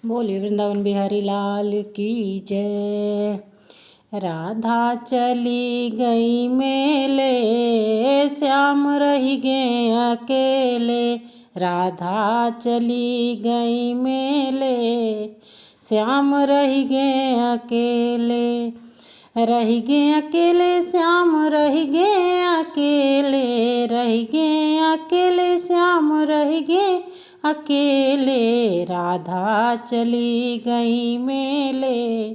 बोलिए वृंदावन बिहारी लाल की जय। राधा चली गई मेले, श्याम रह गए अकेले। राधा चली गई मेले, श्याम रह गए अकेले। रह गए अकेले श्याम रह गए अकेले, रह गए अकेले श्याम रह गए अकेले। राधा चली गई मेले,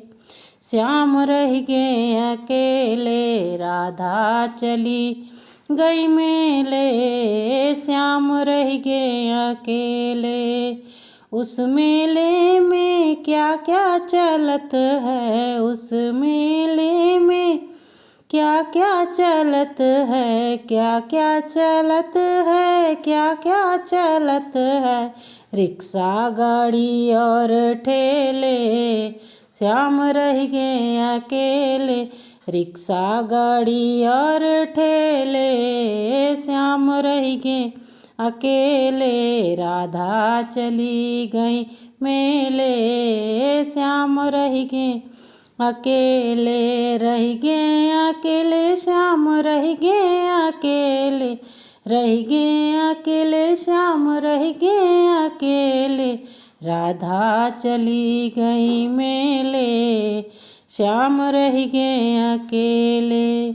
श्याम रह गए अकेले। राधा चली गई मेले, श्याम रह गए अकेले। उस मेले में क्या क्या चलत है, उस मेले में क्या क्या चलत है, क्या क्या चलत है, क्या क्या चलत है। रिक्शा गाड़ी और ठेले, श्याम रह गए अकेले। रिक्शा गाड़ी और ठेले, श्याम रह गए अकेले। राधा चली गई मेले, श्याम रह गए अकेले। रह गए अकेले श्याम रह गए अकेले, रह गए अकेले श्याम रह गए अकेले। राधा चली गई मेले, श्याम रह गए अकेले।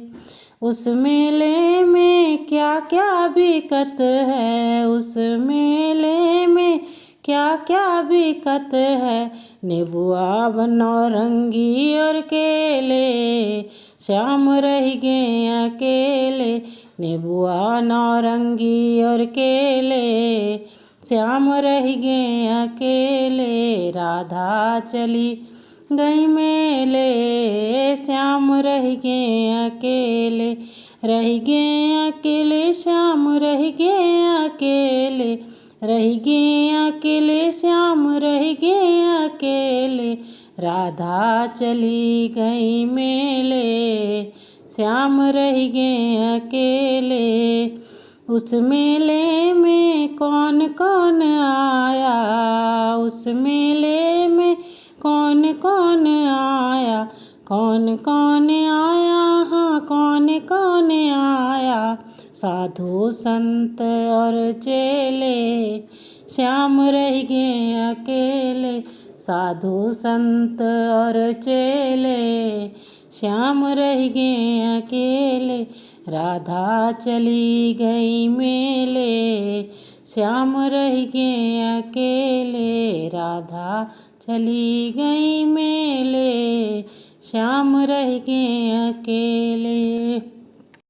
उस मेले में क्या क्या बिकत है, उस मेले में क्या क्या बिकत है। नेबुआ बनौरंगी और केले, श्याम रह गए अकेले। नेबुआ नौरंगी और केले, श्याम रह गए अकेले। राधा चली गई मेले, श्याम रह गए अकेले। रह गए अकेले श्याम रह गए अकेले, रह गए अकेले श्याम रह गए अकेले। राधा चली गई मेले, श्याम रह गए अकेले। उस मेले में कौन कौन आया, उस मेले में कौन कौन आया। कौन कौन आया, हाँ कौन कौन आया। साधु संत और चेले, श्याम रह गए अकेले। साधु संत और चेले, श्याम रह गए अकेले। राधा चली गई मेले, श्याम रह गए अकेले। राधा चली गई मेले, श्याम रह गए अकेले।